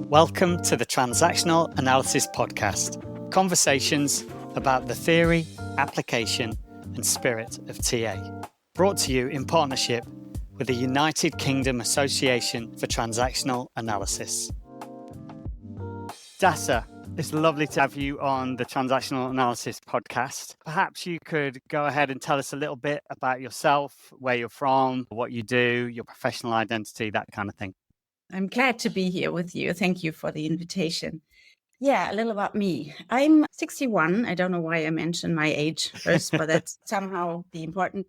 Welcome to the Transactional Analysis Podcast, conversations about the theory, application, and spirit of TA. Brought to you in partnership with the United Kingdom Association for Transactional Analysis. Dasa, it's lovely to have you on the Transactional Analysis Podcast. Perhaps you could go ahead and tell us a little bit about yourself, where you're from, what you do, your professional identity, that kind of thing. I'm glad to be here with you. Thank you for the invitation. Yeah, a little about me. I'm 61. I don't know why I mentioned my age first, but that's somehow the important.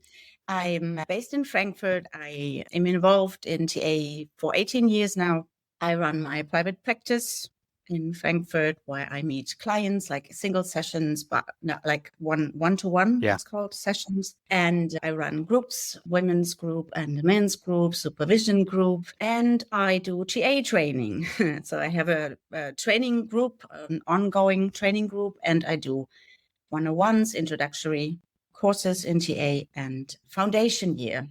I'm based in Frankfurt. I am involved in TA for 18 years now. I run my private practice in Frankfurt where I meet clients like single sessions, but not like one-to-one, it's called sessions. And I run groups, women's group and a men's group, supervision group, and I do TA training. So I have a training group, an ongoing training group, and I do one-on-ones, introductory courses in TA and foundation year,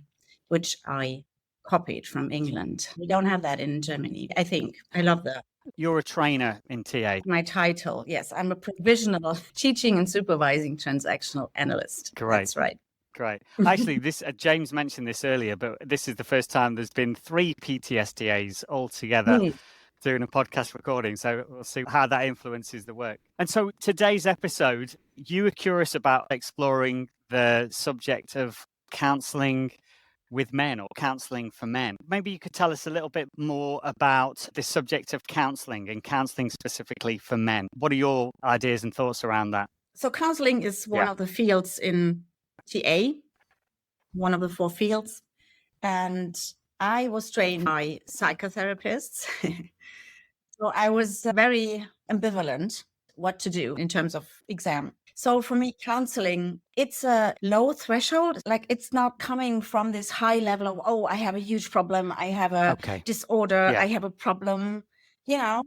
which I copied from England. We don't have that in Germany, I think. I love that. You're a trainer in TA. My title, yes, I'm a provisional teaching and supervising transactional analyst. Great. That's right. Great. Actually, this James mentioned this earlier, but this is the first time there's been 3 PTSTAs all together doing a podcast recording. So we'll see how that influences the work. And so today's episode, you were curious about exploring the subject of counselling with men or counselling for men. Maybe you could tell us a little bit more about the subject of counselling and counselling specifically for men. What are your ideas and thoughts around that? So counselling is one of the fields in TA, one of the 4 fields. And I was trained by psychotherapists. So I was very ambivalent what to do in terms of exam. So for me, counseling, it's a low threshold. Like it's not coming from this high level of, oh, I have a huge problem. I have a disorder. I have a problem. You know,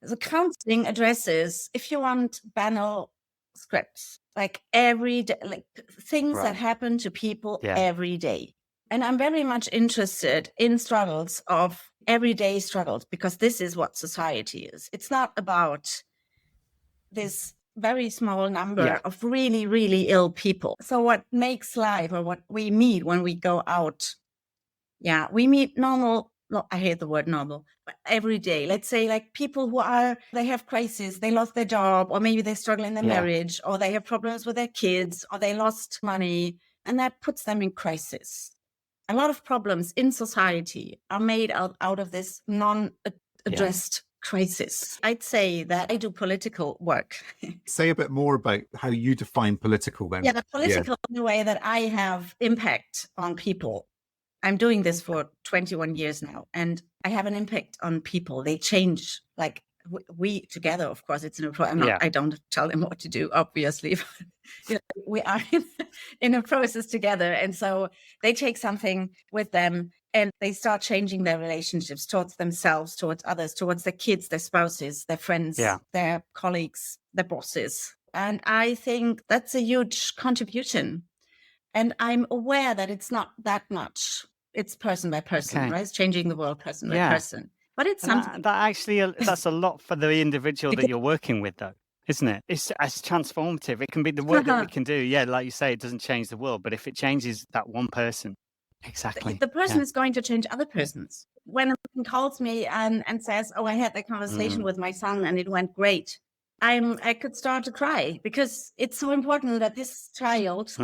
the counseling addresses, if you want banal scripts, like every day, like things that happen to people every day. And I'm very much interested in struggles of everyday struggles, because this is what society is. It's not about this very small number of really, really ill people. So what makes life, or what we meet when we go out, we meet normal, I hate the word normal, but every day. Let's say like people they have crises, they lost their job, or maybe they struggle in their marriage, or they have problems with their kids, or they lost money, and that puts them in crisis. A lot of problems in society are made out of this non-addressed crisis. I'd say that I do political work. Say a bit more about how you define political then. The political in the way that I have impact on people. I'm doing this for 21 years now, and I have an impact on people. They change, like we together, of course, it's I don't tell them what to do, obviously. We are in a process together. And so they take something with them and they start changing their relationships towards themselves, towards others, towards their kids, their spouses, their friends, their colleagues, their bosses. And I think that's a huge contribution. And I'm aware that it's not that much. It's person by person, right? It's changing the world person by person. But it's something. That's a lot for the individual that you're working with, though, isn't it? It's transformative. It can be the work that we can do. Yeah, like you say, it doesn't change the world, but if it changes that one person, exactly. The person is going to change other persons. When a person calls me and says, oh, I had that conversation with my son and it went great, I could start to cry, because it's so important that this child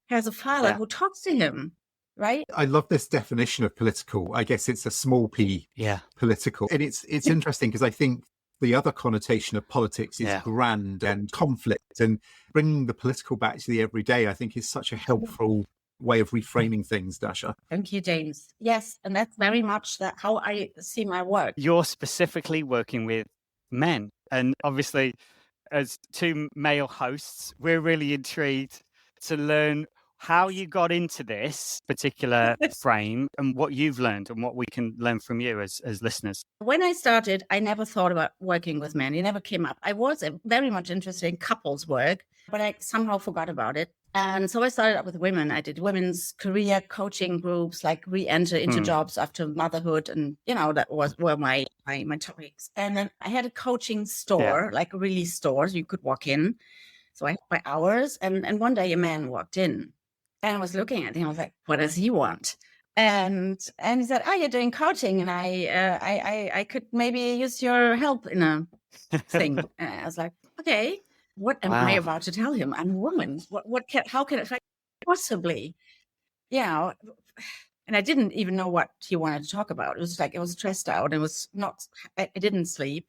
has a father who talks to him. Right. I love this definition of political. I guess it's a small p political. And it's interesting because I think the other connotation of politics is grand and conflict, and bringing the political back to the everyday, I think, is such a helpful way of reframing things, Dasa. Thank you, James. Yes. And that's very much how I see my work. You're specifically working with men. And obviously, as 2 male hosts, we're really intrigued to learn how you got into this particular frame and what you've learned and what we can learn from you as listeners. When I started, I never thought about working with men. It never came up. I was very much interested in couples work, but I somehow forgot about it. And so I started up with women. I did women's career coaching groups, like re-enter into jobs after motherhood. And, that were my topics. And then I had a coaching store, like really stores you could walk in. So I had my hours. And one day a man walked in and I was looking at him. I was like, what does he want? And he said, oh, you're doing coaching. And I could maybe use your help in a thing. And I was like, okay. What am I about to tell him? I'm a woman. How can it possibly? And I didn't even know what he wanted to talk about. It was like, it was stressed out. I didn't sleep.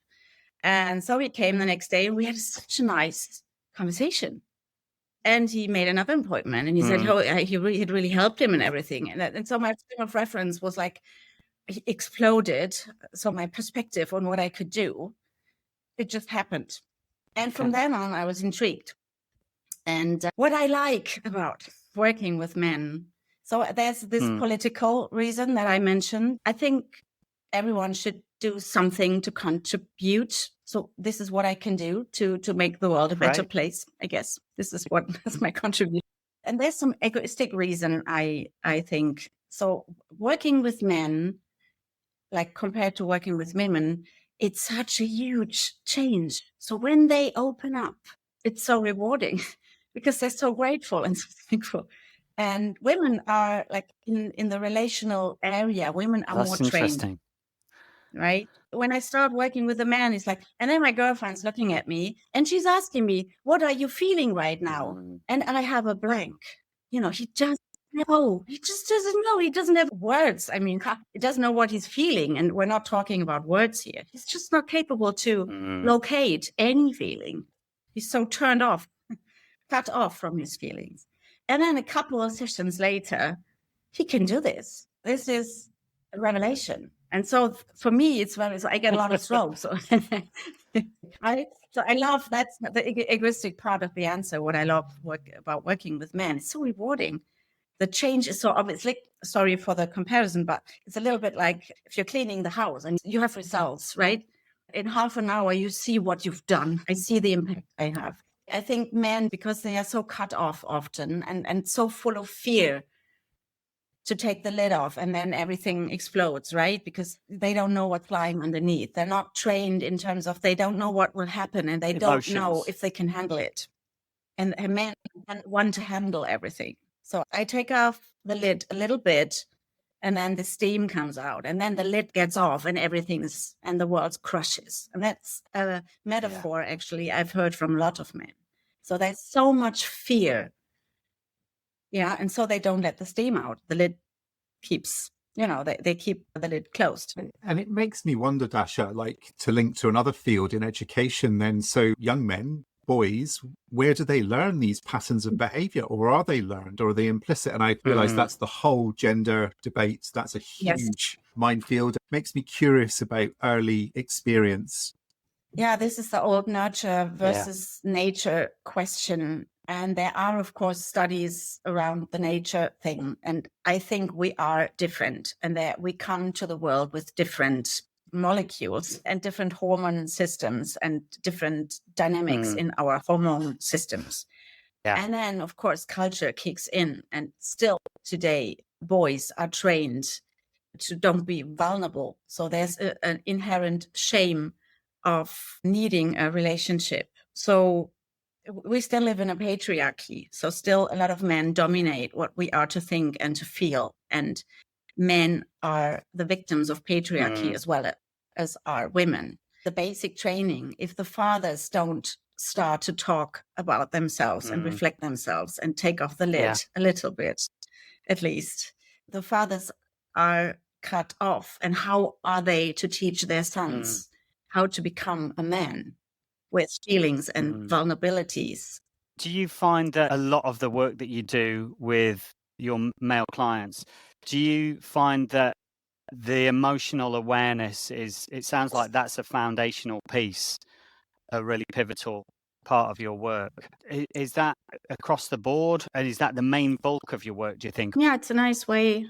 And so he came the next day and we had such a nice conversation. And he made another appointment and he said, it really helped him and everything. And so my frame of reference was like, he exploded. So my perspective on what I could do, it just happened. And from then on, I was intrigued. And what I like about working with men, so there's this political reason that I mentioned. I think everyone should do something to contribute. So this is what I can do to make the world a better place, I guess. That's my contribution. And there's some egoistic reason, I think. So working with men, like compared to working with women, it's such a huge change. So when they open up, it's so rewarding because they're so grateful and so thankful. And women are like in the relational area, women are more trained. Right? When I start working with a man, it's like, and then my girlfriend's looking at me and she's asking me, what are you feeling right now? And I have a blank. He just doesn't know. He doesn't have words. I mean, he doesn't know what he's feeling. And we're not talking about words here. He's just not capable to locate any feeling. He's so turned off, cut off from his feelings. And then a couple of sessions later, he can do this. This is a revelation. And so for me, so I get a lot of strokes. So I love, that's the egoistic part of the answer. What I love about working with men, it's so rewarding. The change is so obviously, sorry for the comparison, but it's a little bit like if you're cleaning the house and you have results, right? In half an hour, you see what you've done. I see the impact I have. I think men, because they are so cut off often and so full of fear to take the lid off and then everything explodes, right? Because they don't know what's lying underneath. They're not trained in terms of they don't know what will happen and they don't know if they can handle it. And men want to handle everything. So I take off the lid a little bit and then the steam comes out and then the lid gets off and and the world crushes. And that's a metaphor, actually, I've heard from a lot of men. So there's so much fear. Yeah. And so they don't let the steam out. The lid keeps, they keep the lid closed. And it makes me wonder, Dasa, like to link to another field in education then. So young men, boys, where do they learn these patterns of behavior, or are they learned, or are they implicit? And I realize that's the whole gender debate. That's a huge minefield. It makes me curious about early experience. Yeah, this is the old nurture versus nature question. And there are, of course, studies around the nature thing. And I think we are different and that we come to the world with different molecules and different hormone systems and different dynamics in our hormone systems. And then, of course, culture kicks in. And still today, boys are trained to don't be vulnerable. So there's an inherent shame of needing a relationship. So we still live in a patriarchy. So still a lot of men dominate what we are to think and to feel. And men are the victims of patriarchy as well as are women. The basic training, if the fathers don't start to talk about themselves and reflect themselves and take off the lid a little bit, at least, the fathers are cut off. And how are they to teach their sons how to become a man with feelings and vulnerabilities? Do you find that a lot of the work that you do with your male clients, do you find that the emotional awareness it sounds like that's a foundational piece, a really pivotal part of your work? Is that across the board? And is that the main bulk of your work, do you think? Yeah, it's a nice way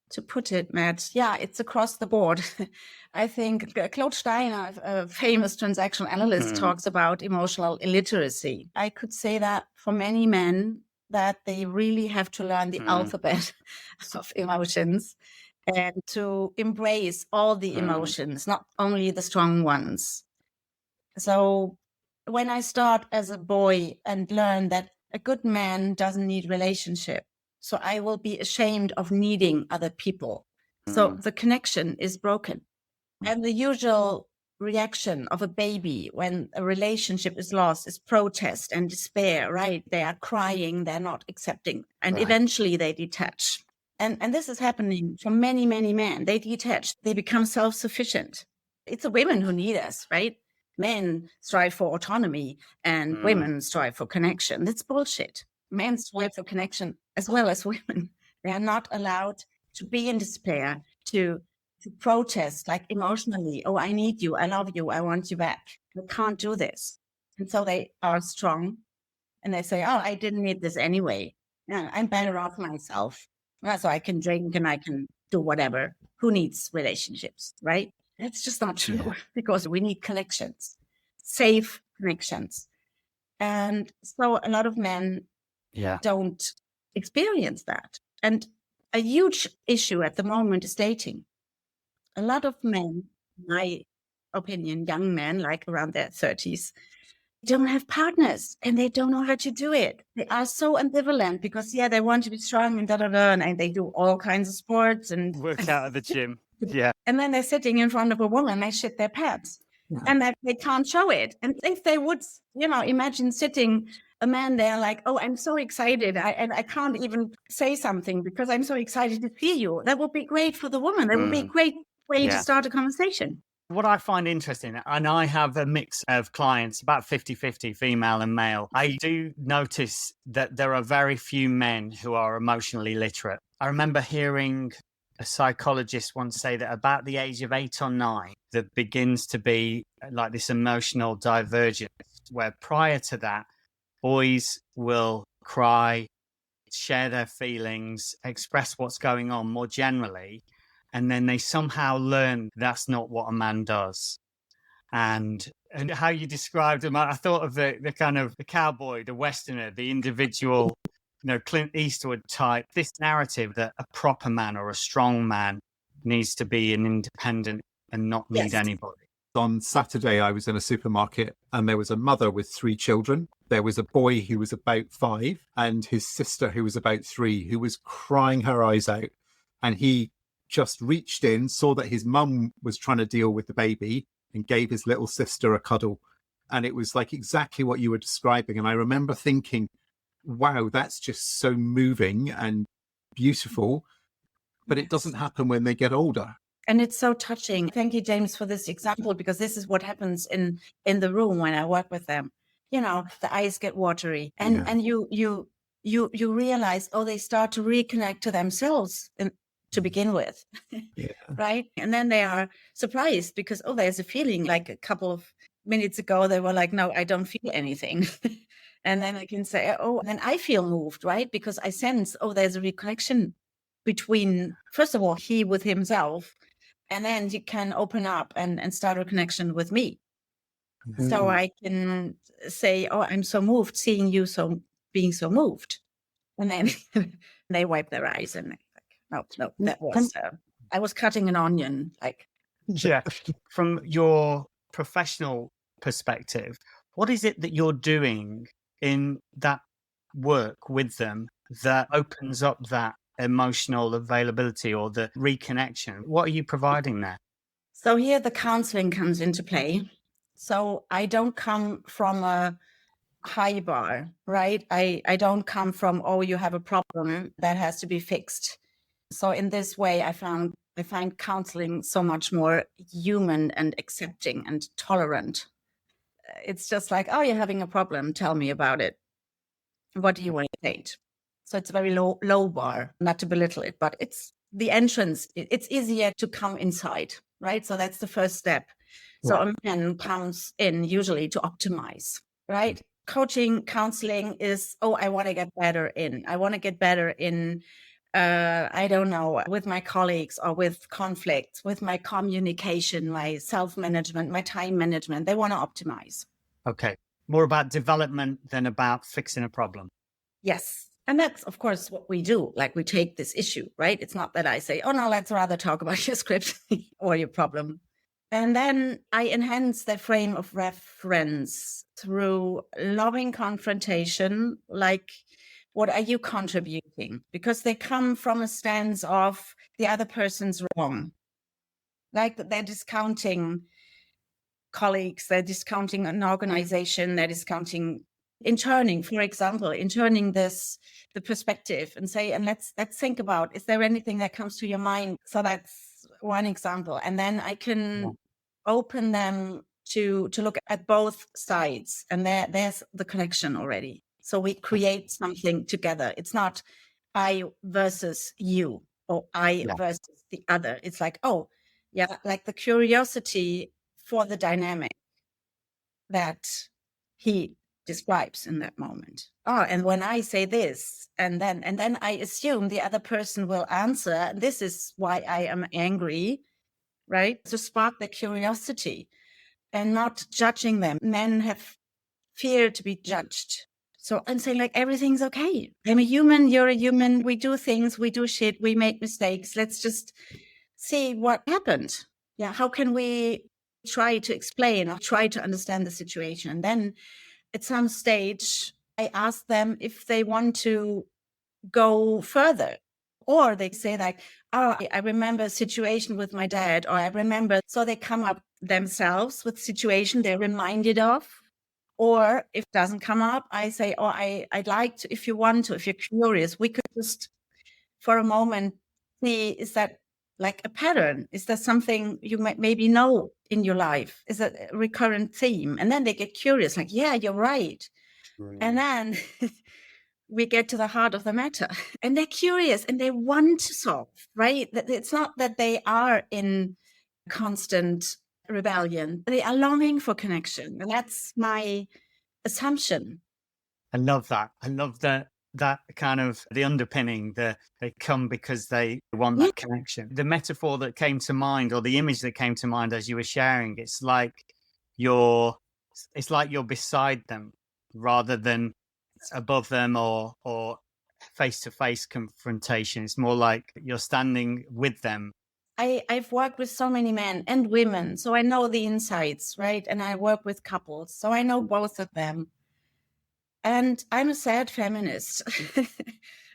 to put it, Matt. Yeah, it's across the board. I think Claude Steiner, a famous transactional analyst, talks about emotional illiteracy. I could say that for many men, that they really have to learn the alphabet of emotions and to embrace all the emotions, not only the strong ones. So when I start as a boy and learn that a good man doesn't need relationship, so I will be ashamed of needing other people. So the connection is broken. And the usual reaction of a baby when a relationship is lost is protest and despair, right? They are crying, they're not accepting, and eventually they detach. And this is happening for many, many men. They detach, they become self-sufficient. It's the women who need us, right? Men strive for autonomy and women strive for connection. That's bullshit. Men strive for connection as well as women. They are not allowed to be in despair, to protest like emotionally. Oh, I need you. I love you. I want you back. We can't do this. And so they are strong and they say, oh, I didn't need this anyway. Yeah, I'm better off myself. So I can drink and I can do whatever. Who needs relationships, right? That's just not true because we need connections, safe connections. And so a lot of men don't experience that. And a huge issue at the moment is dating. A lot of men, in my opinion, young men, like around their 30s, don't have partners and they don't know how to do it. They are so ambivalent because, they want to be strong and and they do all kinds of sports and work out at the gym. Yeah. And then they're sitting in front of a woman, they shit their pants and they can't show it. And if they would, imagine sitting a man there like, oh, I'm so excited. I can't even say something because I'm so excited to see you. That would be great for the woman. That would be a great way to start a conversation. What I find interesting, and I have a mix of clients, about 50-50 female and male, I do notice that there are very few men who are emotionally literate. I remember hearing a psychologist once say that about the age of 8 or 9, there begins to be like this emotional divergence, where prior to that, boys will cry, share their feelings, express what's going on more generally. And then they somehow learn that's not what a man does. And how you described him, I thought of the kind of the cowboy, the Westerner, the individual, Clint Eastwood type, this narrative that a proper man or a strong man needs to be an independent and not need anybody. On Saturday, I was in a supermarket and there was a mother with 3 children. There was a boy who was about 5 and his sister who was about 3 who was crying her eyes out. And he just reached in, saw that his mum was trying to deal with the baby and gave his little sister a cuddle. And it was like exactly what you were describing. And I remember thinking, wow, that's just so moving and beautiful. But it doesn't happen when they get older. And it's so touching. Thank you, James, for this example, because this is what happens in the room when I work with them. The eyes get watery and you realize, they start to reconnect to themselves to begin with, right? And then they are surprised because, there's a feeling. Like a couple of minutes ago, they were like, no, I don't feel anything. And then I can say, and then I feel moved, right? Because I sense, there's a reconnection between, first of all, he with himself, and then he can open up and start a connection with me. Mm-hmm. So I can say, I'm so moved seeing you being so moved. And then they wipe their eyes and no, that was, I was cutting an onion. From your professional perspective, what is it that you're doing in that work with them that opens up that emotional availability or the reconnection? What are you providing there? So here the counseling comes into play. So I don't come from a high bar, right? I don't come from, you have a problem that has to be fixed. So in this way, I find counseling so much more human and accepting and tolerant. It's just like, you're having a problem. Tell me about it. What do you want to date? So it's a very low bar, not to belittle it, but it's the entrance. It's easier to come inside, right? So that's the first step. So a man comes in usually to optimize, right? Coaching, counseling is, I want to get better in. I want to get better in, I don't know, with my colleagues or with conflicts, with my communication, my self-management, my time management. They want to optimize. Okay. More about development than about fixing a problem. Yes. And that's, of course, what we do. Like, we take this issue, right? It's not that I say, oh, no, let's rather talk about your script or your problem. And then I enhance the frame of reference through loving confrontation, like, what are you contributing? Because they come from a stance of the other person's wrong. Like, they're discounting colleagues, they're discounting an organization, they're discounting interning, for example, the perspective and say, and let's think about, is there anything that comes to your mind? So that's one example. And then I can open them to look at both sides, and there's the connection already. So we create something together. It's not I versus you or I versus the other. It's like, oh, yeah, like the curiosity for the dynamic that he describes in that moment. Oh, and when I say this, and then I assume the other person will answer, this is why I am angry, right? To spark the curiosity and not judging them. Men have fear to be judged. So I'm saying, like, everything's okay. I'm a human, you're a human, we do things, we do shit, we make mistakes. Let's just see what happened. Yeah, how can we try to explain or try to understand the situation? And then at some stage, I ask them if they want to go further. Or they say, like, oh, I remember a situation with my dad, or I remember. So they come up themselves with situation they're reminded of. Or if it doesn't come up, I say, oh, I'd like to, if you want to, if you're curious, we could just for a moment see, is that like a pattern? Is there something you might maybe know in your life? Is that a recurrent theme? And then they get curious, like, yeah, you're right. And then we get to the heart of the matter, and they're curious and they want to solve, right? It's not that they are in constant rebellion. They are longing for connection. And that's my assumption. I love that. I love that kind of the underpinning, they come because they want that connection. The metaphor that came to mind, or the image that came to mind as you were sharing, it's like you're beside them rather than above them or face-to-face confrontation. It's more like you're standing with them. I've worked with so many men and women, so I know the insights, right? And I work with couples, so I know both of them. And I'm a sad feminist.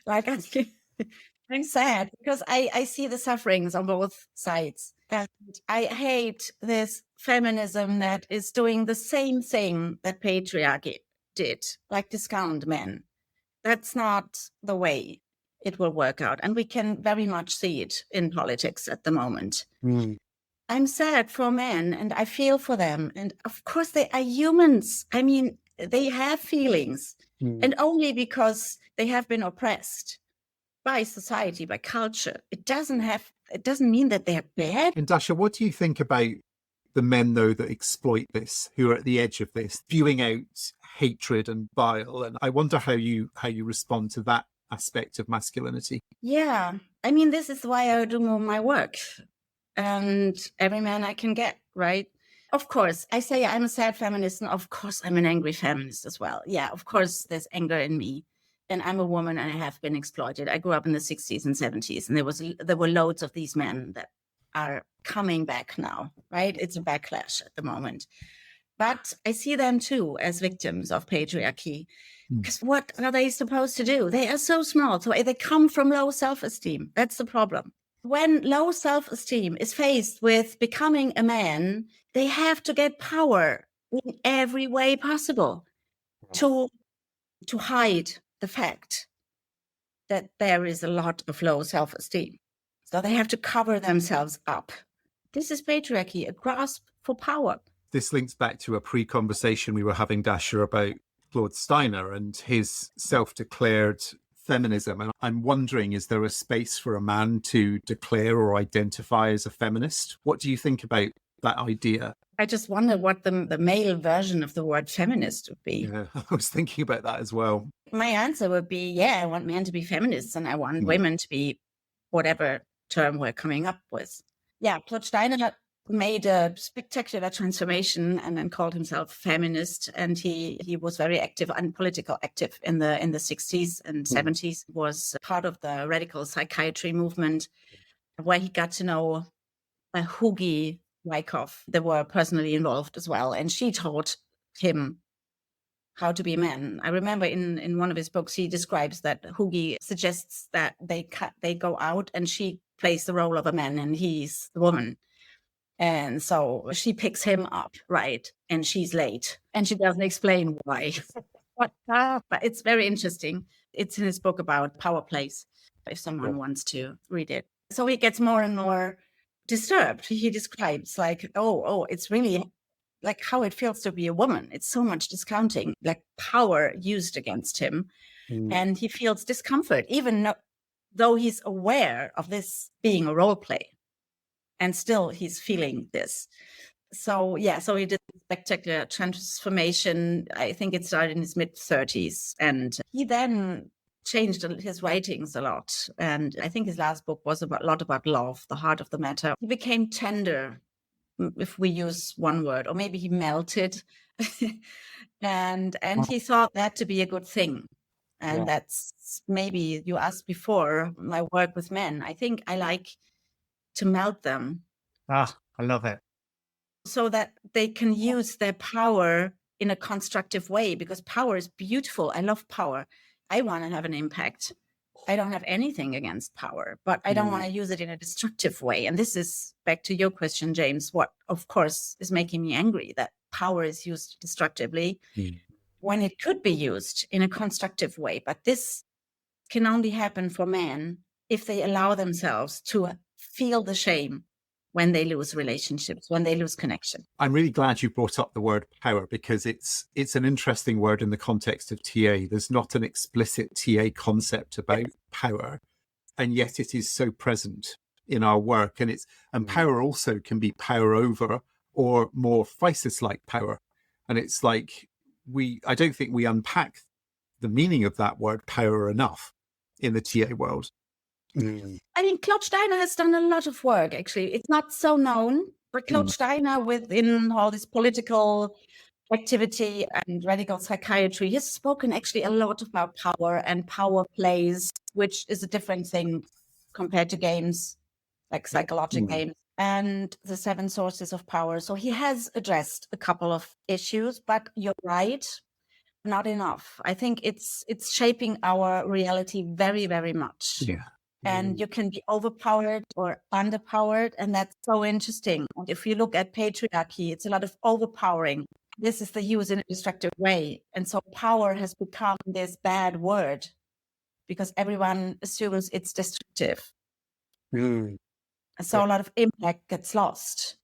Like, I'm sad because I see the sufferings on both sides. And I hate this feminism that is doing the same thing that patriarchy did, like discount men. That's not the way it will work out. And we can very much see it in politics at the moment. I'm sad for men and I feel for them. And of course, they are humans. I mean, they have feelings, and only because they have been oppressed by society, by culture. It doesn't mean that they're bad. And Dasa, what do you think about the men, though, that exploit this, who are at the edge of this, spewing out hatred and bile? And I wonder how you respond to that aspect of masculinity. Yeah, I mean, this is why I do my work, and every man I can get, right? Of course, I say I'm a sad feminist, and of course I'm an angry feminist as well. Yeah, of course there's anger in me, and I'm a woman and I have been exploited. I grew up in the 60s and 70s, and there were loads of these men that are coming back now, right? It's a backlash at the moment. But I see them too as victims of patriarchy. Because what are they supposed to do? They are so small. So they come from low self-esteem. That's the problem. When low self-esteem is faced with becoming a man, they have to get power in every way possible to hide the fact that there is a lot of low self-esteem. So they have to cover themselves up. This is patriarchy, a grasp for power. This links back to a pre-conversation we were having, Dasa, about Claude Steiner and his self-declared feminism. And I'm wondering, is there a space for a man to declare or identify as a feminist? What do you think about that idea? I just wonder what the male version of the word feminist would be. Yeah, I was thinking about that as well. My answer would be, yeah, I want men to be feminists and I want women to be whatever term we're coming up with. Yeah, Claude Steiner made a spectacular transformation and then called himself feminist. And he was very active and political active in the 60s and 70s, was part of the radical psychiatry movement, where he got to know Hugi Wyckoff. They were personally involved as well. And she taught him how to be a man. I remember in one of his books, he describes that Hugi suggests that they go out and she plays the role of a man and he's the woman. And so she picks him up, right? And she's late and she doesn't explain why. But it's very interesting. It's in his book about power plays, if someone wants to read it. So he gets more and more disturbed. He describes like, oh, it's really like how it feels to be a woman. It's so much discounting, like power used against him. And he feels discomfort, even though he's aware of this being a role play. And still he's feeling this. So he did a spectacular transformation. I think it started in his mid-30s. And he then changed his writings a lot. And I think his last book was a lot about love, the heart of the matter. He became tender, if we use one word, or maybe he melted. and he thought that to be a good thing. And that's maybe, you asked before, my work with men. I think I like to melt them. I love it. So that they can use their power in a constructive way, because power is beautiful. I love power. I want to have an impact. I don't have anything against power, but I don't want to use it in a destructive way. And this is back to your question, James, what, of course, is making me angry, that power is used destructively when it could be used in a constructive way. But this can only happen for men if they allow themselves to feel the shame when they lose relationships, when they lose connection. I'm really glad you brought up the word power, because it's an interesting word in the context of TA. There's not an explicit TA concept about power, and yet it is so present in our work. And power also can be power over, or more physis-like power. And it's like I don't think we unpack the meaning of that word power enough in the TA world. I mean, Claude Steiner has done a lot of work, actually. It's not so known, but Claude Steiner, within all this political activity and radical psychiatry, he has spoken actually a lot about power and power plays, which is a different thing compared to games, like psychological games, and the 7 sources of power. So he has addressed a couple of issues, but you're right, not enough. I think it's shaping our reality very, very much. Yeah. And you can be overpowered or underpowered. And that's so interesting. And if you look at patriarchy, it's a lot of overpowering. This is the use in a destructive way. And so power has become this bad word because everyone assumes it's destructive. And so a lot of impact gets lost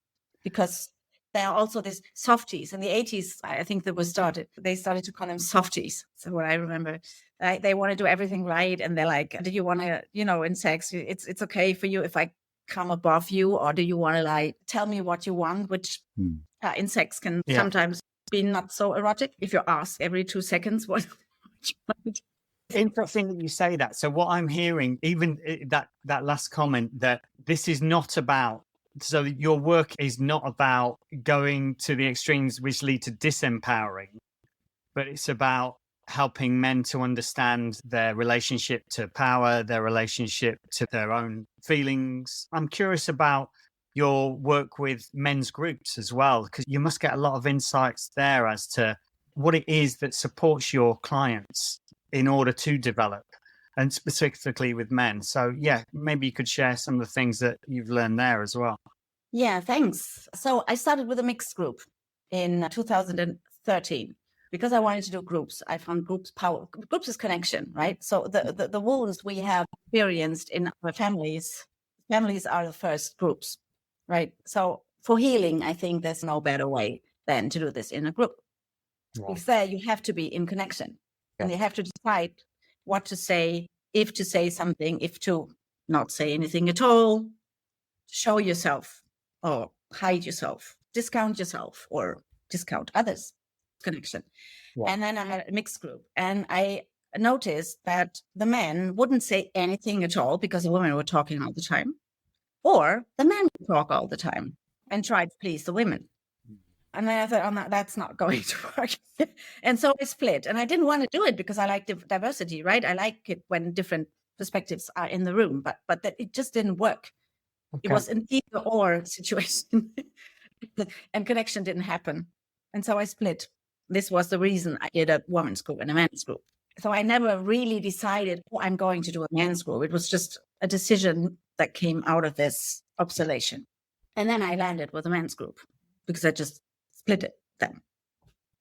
because there are also these softies. In the 80s, I think they started to call them softies. So what I remember, they want to do everything right. And they're like, do you want to, in sex, it's okay for you if I come above you, or do you want to tell me what you want, which in sex can sometimes be not so erotic if you're asked every 2 seconds what you want. Interesting that you say that. So what I'm hearing, even that last comment, that this is not about, so your work is not about going to the extremes which lead to disempowering, but it's about helping men to understand their relationship to power, their relationship to their own feelings. I'm curious about your work with men's groups as well, because you must get a lot of insights there as to what it is that supports your clients in order to develop, and specifically with men. So maybe you could share some of the things that you've learned there as well. Yeah, thanks. So I started with a mixed group in 2013 because I wanted to do groups. I found groups power. Groups is connection, right? So the wounds we have experienced in our families are the first groups, right? So for healing, I think there's no better way than to do this in a group. Because there you have to be in connection. And you have to decide what to say, if to say something, if to not say anything at all, show yourself or hide yourself, discount yourself or discount others. Connection. Yeah. And then I had a mixed group. And I noticed that the men wouldn't say anything at all because the women were talking all the time. Or the men would talk all the time. and try to please the women. And then I thought, oh, no, that's not going to work. And so I split. And I didn't want to do it because I like diversity, right? I like it when different perspectives are in the room, but that it just didn't work. Okay. It was an either or situation and connection didn't happen. And so I split. This was the reason I did a women's group and a men's group. So I never really decided, I'm going to do a men's group. It was just a decision that came out of this observation. And then I landed with a men's group because I just split it then.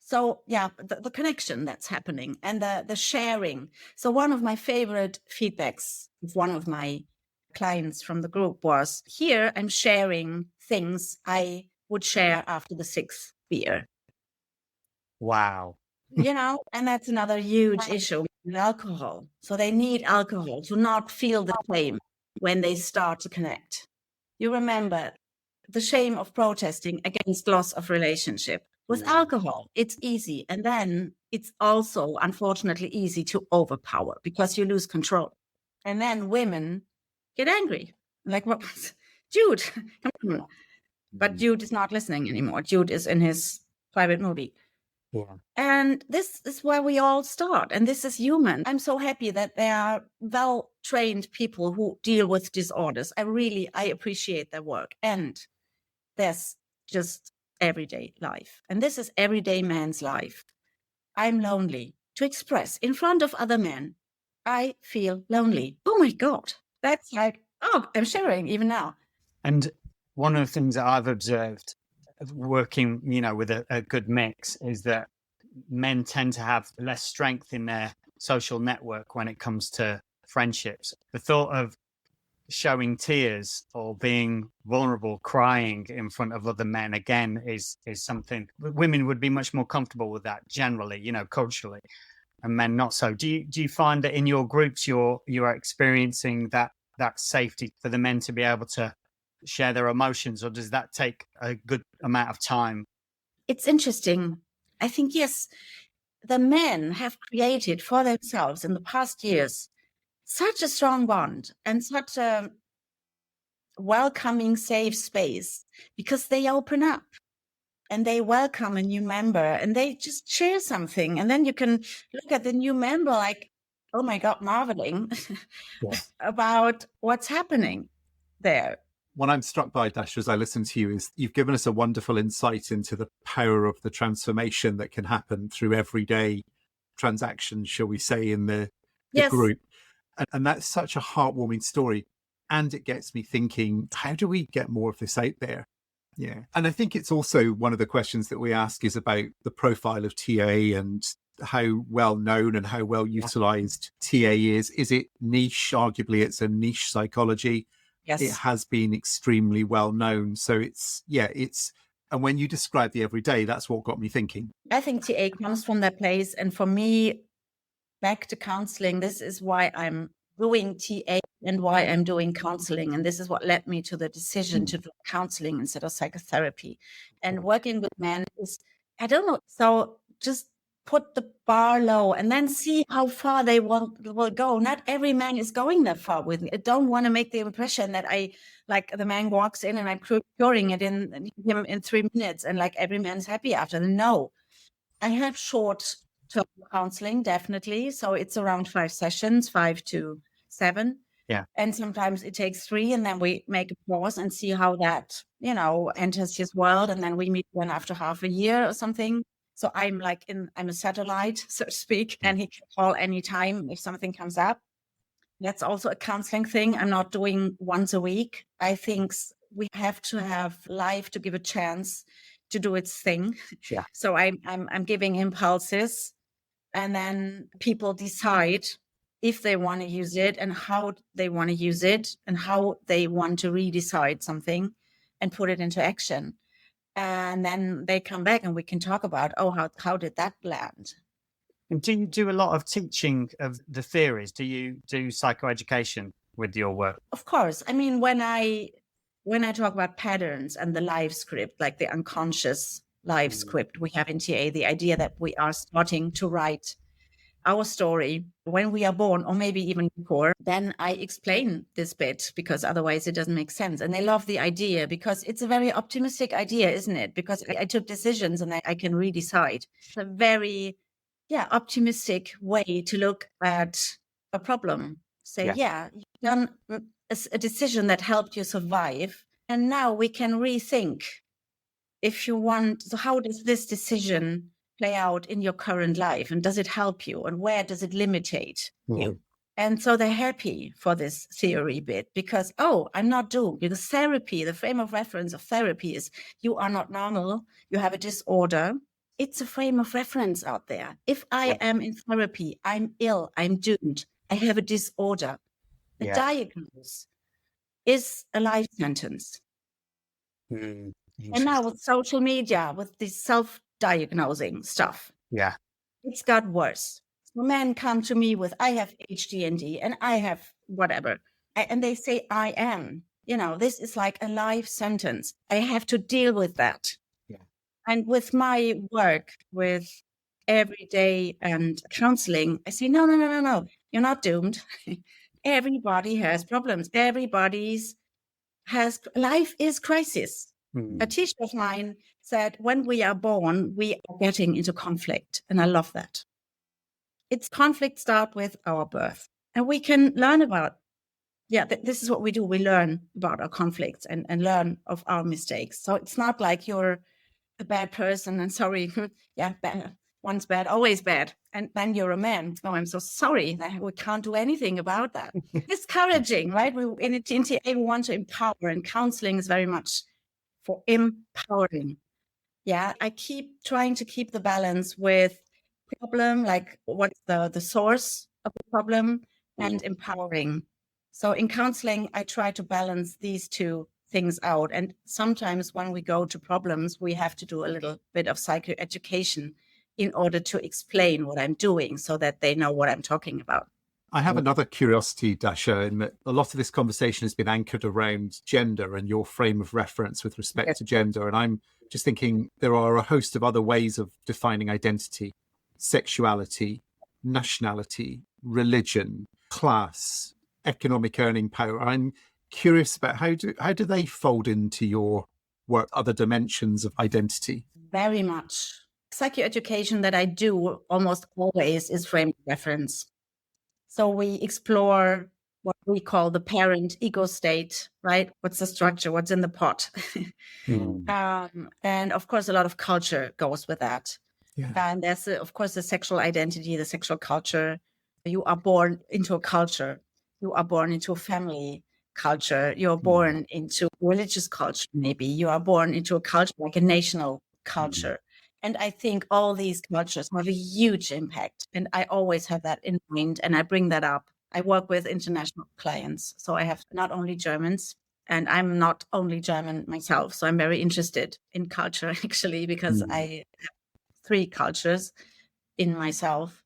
So yeah, the connection that's happening and the sharing. So one of my favorite feedbacks of one of my clients from the group was, here I'm sharing things I would share after the 6th beer. Wow. And that's another huge issue with alcohol. So they need alcohol to not feel the shame when they start to connect. You remember the shame of protesting against loss of relationship. With alcohol, it's easy. And then it's also, unfortunately, easy to overpower because you lose control. And then women get angry. Like, what? Jude, come on. But Jude is not listening anymore. Jude is in his private movie. Yeah. And this is where we all start. And this is human. I'm so happy that there are well-trained people who deal with disorders. I appreciate their work. And there's just everyday life. And this is everyday man's life. I'm lonely. To express in front of other men, I feel lonely. Oh my God. That's like, I'm shivering even now. And one of the things that I've observed working, with a good mix is that men tend to have less strength in their social network when it comes to friendships. The thought of showing tears or being vulnerable, crying in front of other men, again, is something women would be much more comfortable with that generally, culturally, and men not so. Do you find that in your groups you are experiencing that safety for the men to be able to share their emotions, or does that take a good amount of time? It's interesting. I think, yes, the men have created for themselves in the past years such a strong bond and such a welcoming, safe space because they open up and they welcome a new member and they just share something. And then you can look at the new member like, oh my God, marveling about what's happening there. What I'm struck by, Dasha, as I listen to you, is you've given us a wonderful insight into the power of the transformation that can happen through everyday transactions, shall we say, in the group. And that's such a heartwarming story. And it gets me thinking, how do we get more of this out there? Yeah. And I think it's also one of the questions that we ask is about the profile of TA and how well known and how well utilized TA is. Is it niche? Arguably, it's a niche psychology. Yes. It has been extremely well known. So and when you describe the everyday, that's what got me thinking. I think TA comes from that place. And for me, back to counseling, this is why I'm doing TA and why I'm doing counseling. And this is what led me to the decision to do counseling instead of psychotherapy. And working with men is, I don't know, so just put the bar low and then see how far they will go. Not every man is going that far with me. I don't want to make the impression that the man walks in and I'm curing it in him in 3 minutes and like every man's happy after. No, I have short-term counseling, definitely. So it's around 5 sessions, 5 to 7. Yeah. And sometimes it takes 3 and then we make a pause and see how that, enters his world. And then we meet again after half a year or something. So I'm a satellite, so to speak, and he can call anytime if something comes up. That's also a counseling thing. I'm not doing once a week. I think we have to have life to give a chance to do its thing. Yeah. So I'm giving impulses, and then people decide if they want to use it and how they want to use it and how they want to redecide something and put it into action. And then they come back and we can talk about, how did that land? And do you do a lot of teaching of the theories? Do you do psychoeducation with your work? Of course. I mean, when I talk about patterns and the life script, like the unconscious life script we have in TA, the idea that we are starting to write our story when we are born, or maybe even before, then I explain this bit, because otherwise it doesn't make sense. And they love the idea because it's a very optimistic idea, isn't it? Because I took decisions and I can redecide. It's a very, optimistic way to look at a problem. Say, you've done a decision that helped you survive. And now we can rethink if you want. So how does this decision play out in your current life? And does it help you? And where does it limitate you? And so they're happy for this theory bit because, I'm not doomed. Because therapy, the frame of reference of therapy is you are not normal. You have a disorder. It's a frame of reference out there. If I am in therapy, I'm ill, I'm doomed. I have a disorder. The diagnosis is a life sentence. And now with social media, with this self-diagnosing stuff, it's got worse. So men come to me with, I have ADHD and I have whatever. And they say, I am. This is like a life sentence. I have to deal with that. And with my work with everyday and counseling, I say, no. You're not doomed. Everybody has problems. Life is crisis. A teacher of mine said, when we are born, we are getting into conflict. And I love that. It's conflict start with our birth. And we can learn about, this is what we do. We learn about our conflicts and learn of our mistakes. So it's not like you're a bad person and sorry, bad. Once bad, always bad. And then you're a man. Oh, I'm so sorry. We can't do anything about that. Discouraging, right? In TNTA, we want to empower, and counseling is very much for empowering. I keep trying to keep the balance with problem, like what's the source of the problem, and empowering. So in counseling, I try to balance these two things out. And sometimes when we go to problems, we have to do a little bit of psychoeducation in order to explain what I'm doing so that they know what I'm talking about. I have another curiosity, Dasa, in that a lot of this conversation has been anchored around gender and your frame of reference with respect to gender. And I'm just thinking there are a host of other ways of defining identity: sexuality, nationality, religion, class, economic earning power. I'm curious about how do they fold into your work, other dimensions of identity? Very much. Psychoeducation that I do almost always is frame of reference. So we explore what we call the parent ego state, right? What's the structure? What's in the pot? And of course, a lot of culture goes with that. And there's, of course, the sexual identity, the sexual culture. You are born into a culture. You are born into a family culture. You're born into religious culture, maybe. You are born into a culture like a national culture. And I think all these cultures have a huge impact. And I always have that in mind. And I bring that up. I work with international clients. So I have not only Germans, and I'm not only German myself. So I'm very interested in culture, actually, because I have 3 cultures in myself.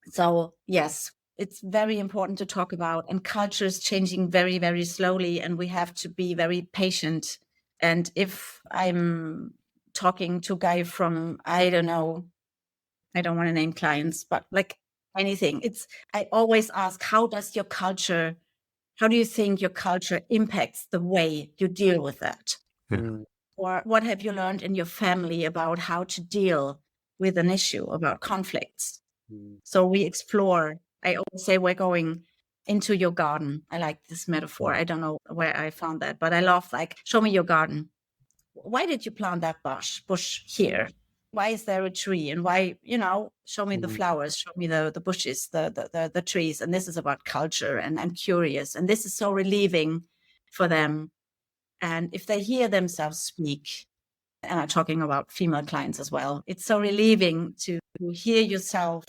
So yes, it's very important to talk about. And culture is changing very, very slowly. And we have to be very patient. And if I'm talking to a guy from, I don't know, I don't want to name clients, but like anything, I always ask, how do you think your culture impacts the way you deal with that? Or what have you learned in your family about how to deal with an issue, about conflicts? So we explore. I always say we're going into your garden. I like this metaphor. I don't know where I found that, but I love, like, show me your garden. Why did you plant that bush here? Why is there a tree? And why, show me the flowers, show me the bushes, the trees. And this is about culture. And I'm curious. And this is so relieving for them. And if they hear themselves speak, and I'm talking about female clients as well, it's so relieving to hear yourself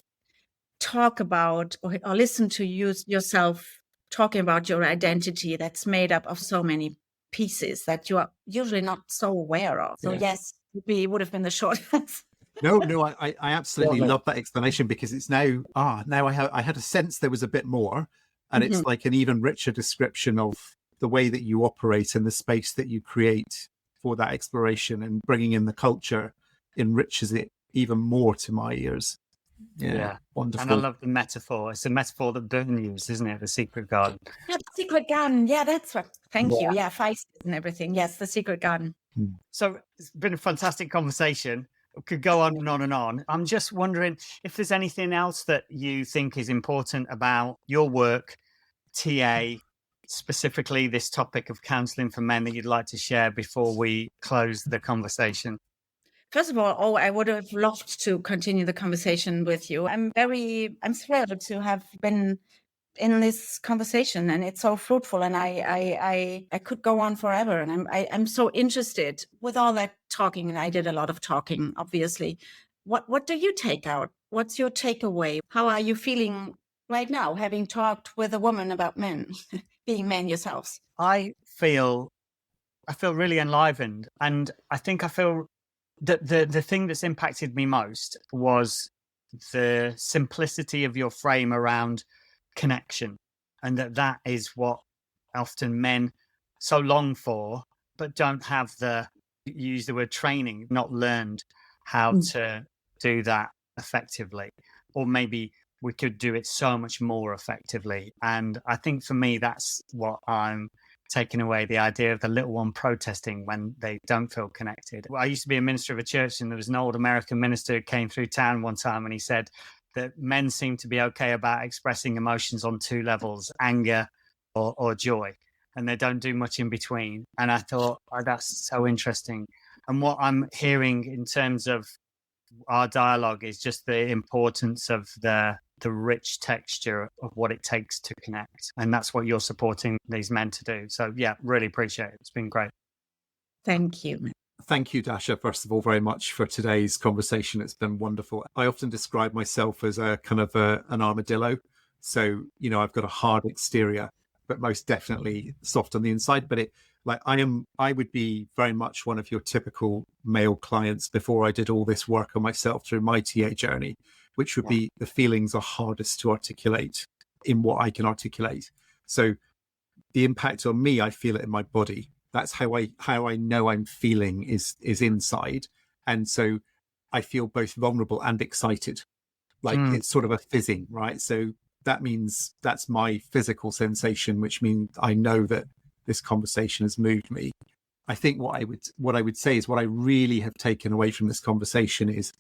talk about or listen to yourself talking about your identity that's made up of so many pieces that you are usually not so aware of. So yes, would have been the short answer. No, I absolutely love that explanation, because it's now I had a sense there was a bit more, and it's like an even richer description of the way that you operate and the space that you create for that exploration, and bringing in the culture enriches it even more to my ears. Wonderful. And I love the metaphor. It's a metaphor that Burton used, isn't it? The secret garden. Yeah, the secret garden. Yeah, that's what. Thank you. Yeah, feisty and everything. Yes, the secret garden. So it's been a fantastic conversation. We could go on and on and on. I'm just wondering if there's anything else that you think is important about your work, TA, specifically this topic of counselling for men, that you'd like to share before we close the conversation. First of all, I would have loved to continue the conversation with you. I'm thrilled to have been in this conversation, and it's so fruitful, and I could go on forever, and I'm so interested with all that talking, and I did a lot of talking, obviously. What do you take out? What's your takeaway? How are you feeling right now, having talked with a woman about men, being men yourselves? I feel really enlivened, and I think I feel that the thing that's impacted me most was the simplicity of your frame around connection, and that is what often men so long for, but don't have you use the word training, not learned how to do that effectively, or maybe we could do it so much more effectively. And I think for me, that's what I'm taking away, the idea of the little one protesting when they don't feel connected. I used to be a minister of a church, and there was an old American minister who came through town one time, and he said that men seem to be okay about expressing emotions on two levels, anger or joy, and they don't do much in between. And I thought, oh, that's so interesting. And what I'm hearing in terms of our dialogue is just the importance of the rich texture of what it takes to connect. And that's what you're supporting these men to do. So yeah, really appreciate it. It's been great. Thank you. Thank you, Dasa, first of all, very much for today's conversation. It's been wonderful. I often describe myself as a kind of an armadillo. So, I've got a hard exterior, but most definitely soft on the inside. But I would be very much one of your typical male clients before I did all this work on myself through my TA journey, which would be the feelings are hardest to articulate in what I can articulate. So the impact on me, I feel it in my body. That's how I know I'm feeling is inside. And so I feel both vulnerable and excited. It's sort of a fizzing, right? So that means that's my physical sensation, which means I know that this conversation has moved me. I think what I would say is what I really have taken away from this conversation is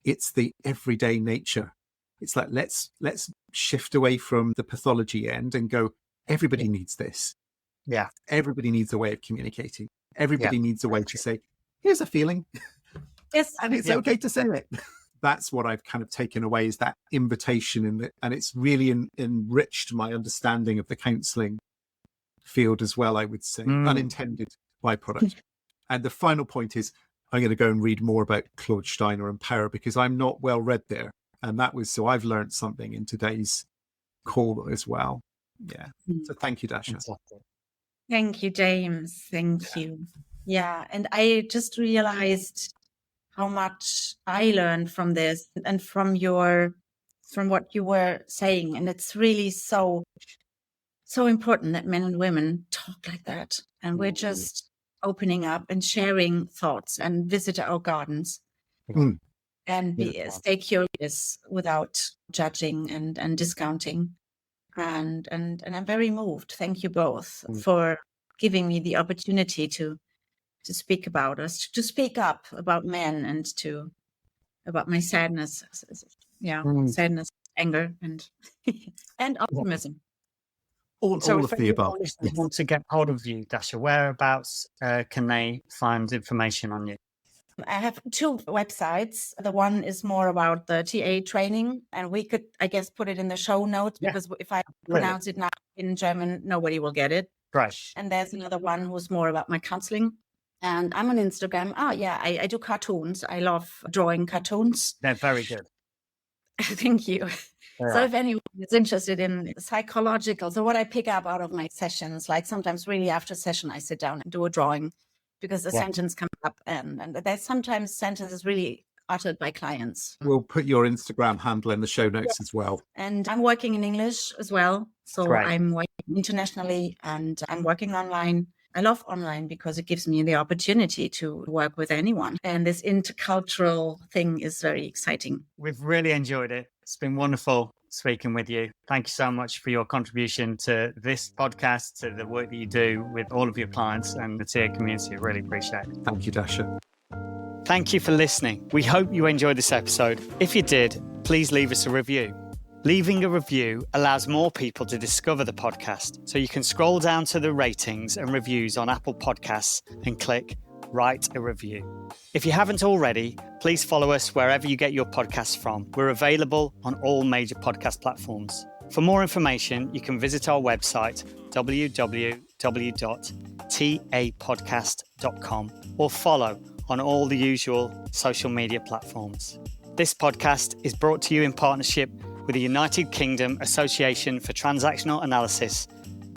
it's the everyday nature. It's like, let's shift away from the pathology end and go, everybody needs this. Yeah. Everybody needs a way of communicating. Everybody needs a way to say, here's a feeling. Yes. And it's okay to say it. That's what I've kind of taken away, is that invitation, and it's really enriched my understanding of the counselling field as well, I would say. Unintended byproduct. And the final point is, I'm going to go and read more about Claude Steiner and power, because I'm not well read there. And so I've learned something in today's call as well. Yeah. So thank you, Dasa. Thank you, James. Thank you. Yeah. And I just realized how much I learned from this and from what you were saying. And it's really so important that men and women talk like that. And we're just opening up and sharing thoughts and visit our gardens and stay curious without judging and discounting. And I'm very moved. Thank you both for giving me the opportunity to speak about us, to speak up about men, and about my sadness. Sadness, anger, and optimism. All of the above. If want to get hold of you, Dasa, whereabouts can they find information on you? I have two websites. The one is more about the TA training, and we could, I guess, put it in the show notes, because if I pronounce it now in German, nobody will get it. Right. And there's another one who's more about my counseling. And I'm on Instagram. I do cartoons. I love drawing cartoons. They're very good. Thank you. So if anyone is interested in psychological, so what I pick up out of my sessions, like sometimes really after session, I sit down and do a drawing, because the sentence comes up, and there's sometimes sentences really uttered by clients. We'll put your Instagram handle in the show notes as well. And I'm working in English as well. So I'm working internationally, and I'm working online. I love online because it gives me the opportunity to work with anyone. And this intercultural thing is very exciting. We've really enjoyed it. It's been wonderful speaking with you. Thank you so much for your contribution to this podcast, to the work that you do with all of your clients and the TA community. I really appreciate it. Thank you, Dasa. Thank you for listening. We hope you enjoyed this episode. If you did, please leave us a review. Leaving a review allows more people to discover the podcast, so you can scroll down to the ratings and reviews on Apple Podcasts and click Write a Review. If you haven't already, please follow us wherever you get your podcasts from. We're available on all major podcast platforms. For more information, you can visit our website, www.tapodcast.com, or follow on all the usual social media platforms. This podcast is brought to you in partnership with the United Kingdom Association for Transactional Analysis,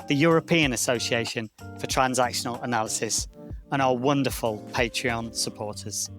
the European Association for Transactional Analysis, and our wonderful Patreon supporters.